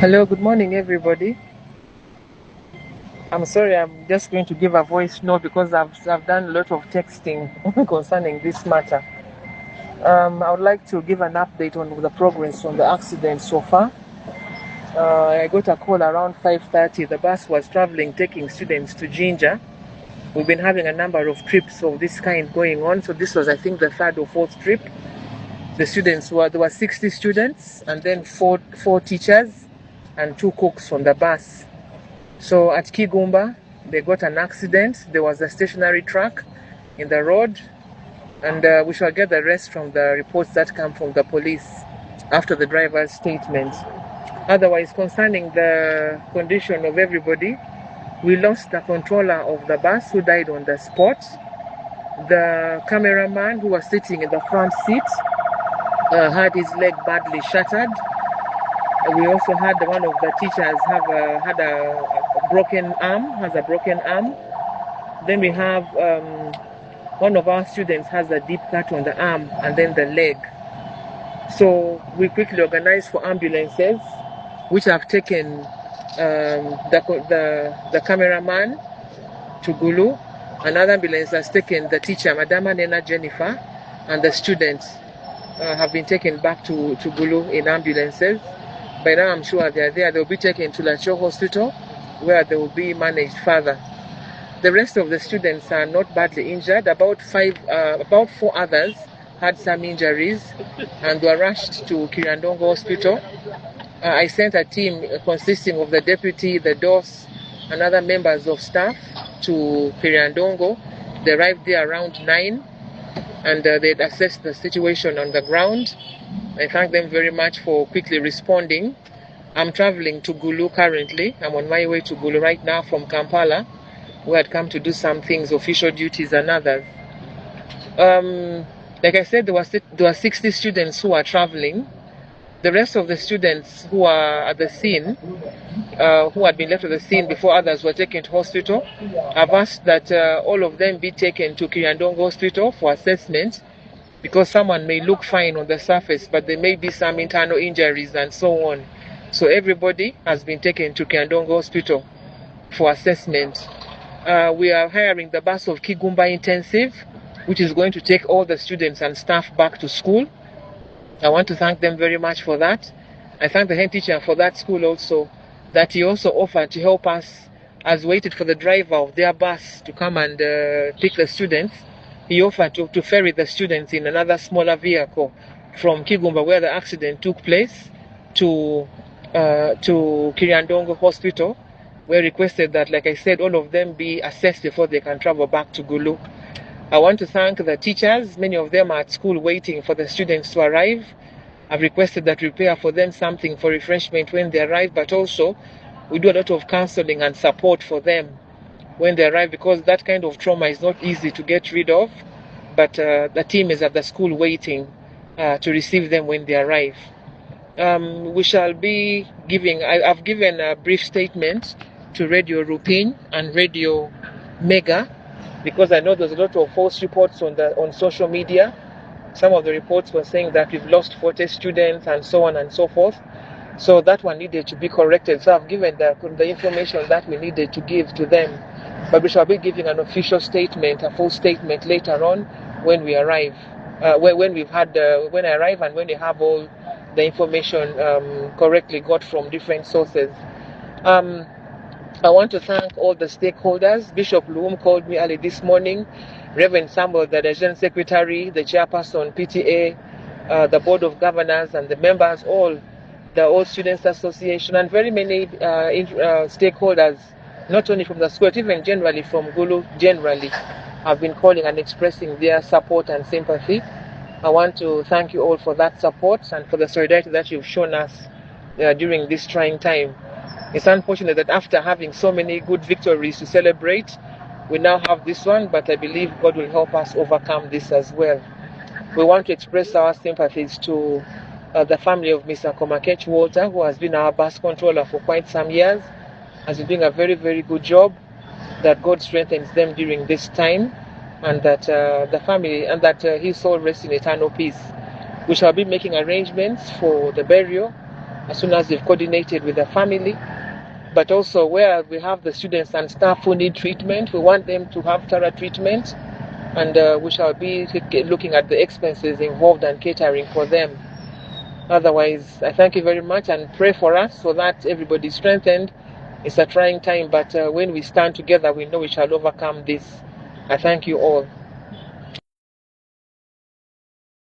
Hello, good morning, everybody. I'm sorry, I'm just going to give a voice note because I've done a lot of texting concerning this matter. I would like to give an update on the progress on the accident so far. I got a call around 5:30. The bus was traveling, taking students to Jinja. We've been having a number of trips of this kind going on. So this was, I think, the third or fourth trip. There were 60 students and then four teachers and two cooks on the bus. So at Kigumba, they got an accident. There was a stationary truck in the road, and we shall get the rest from the reports that come from the police after the driver's statement. Otherwise, concerning the condition of everybody, we lost the controller of the bus who died on the spot. The cameraman who was sitting in the front seat had his leg badly shattered. We also had one of the teachers has a broken arm. Then we have one of our students has a deep cut on the arm and then the leg. So we quickly organized for ambulances, which have taken the cameraman to Gulu. Another ambulance has taken the teacher, Madama Nena Jennifer, and the students have been taken back to Gulu in ambulances. By now, I'm sure they are there. They will be taken to Lacho Hospital, where they will be managed further. The rest of the students are not badly injured. About four others had some injuries and were rushed to Kirandongo Hospital. I sent a team consisting of the deputy, the DOS, and other members of staff to Kirandongo. They arrived there around 9, and they'd assessed the situation on the ground. I thank them very much for quickly responding. I'm traveling to Gulu currently. I'm on my way to Gulu right now from Kampala, where I'd come to do some things, official duties and others. Like I said, there were 60 students who are traveling. The rest of the students who are at the scene, who had been left at the scene before others were taken to hospital, I've asked that all of them be taken to Kirandongo Hospital for assessment, because someone may look fine on the surface, but there may be some internal injuries and so on. So everybody has been taken to Kirandongo Hospital for assessment. We are hiring the bus of Kigumba Intensive, which is going to take all the students and staff back to school. I want to thank them very much for that. I thank the head teacher for that school also, that he also offered to help us as we waited for the driver of their bus to come and pick the students. He offered to ferry the students in another smaller vehicle from Kigumba, where the accident took place, to Kirandongo Hospital. We requested that, like I said, all of them be assessed before they can travel back to Gulu. I want to thank the teachers. Many of them are at school waiting for the students to arrive. I've requested that we prepare for them something for refreshment when they arrive, but also we do a lot of counseling and support for them when they arrive, because that kind of trauma is not easy to get rid of, but the team is at the school waiting to receive them when they arrive. We shall be I've given a brief statement to Radio Rupin and Radio Mega, because I know there's a lot of false reports on social media. Some of the reports were saying that we've lost 40 students and so on and so forth. So that one needed to be corrected. So I've given the information that we needed to give to them. But we shall be giving an official statement, a full statement later on when we arrive. When I arrive and when we have all the information correctly got from different sources. I want to thank all the stakeholders. Bishop Luum called me early this morning. Reverend Samuel, the General Secretary, the Chairperson, PTA, the Board of Governors, and the members, the All Students Association, and very many stakeholders, not only from the school, but even generally from Gulu generally, have been calling and expressing their support and sympathy. I want to thank you all for that support and for the solidarity that you've shown us during this trying time. It's unfortunate that after having so many good victories to celebrate, we now have this one, but I believe God will help us overcome this as well. We want to express our sympathies to the family of Mr. Komakech Walter, who has been our bus controller for quite some years, has been doing a very, very good job, that God strengthens them during this time, and that the family, and that his soul rests in eternal peace. We shall be making arrangements for the burial as soon as they've coordinated with the family. But also where we have the students and staff who need treatment, we want them to have thorough treatment, and we shall be looking at the expenses involved and catering for them. Otherwise, I thank you very much and pray for us so that everybody is strengthened. It's a trying time, but when we stand together, we know we shall overcome this. I thank you all.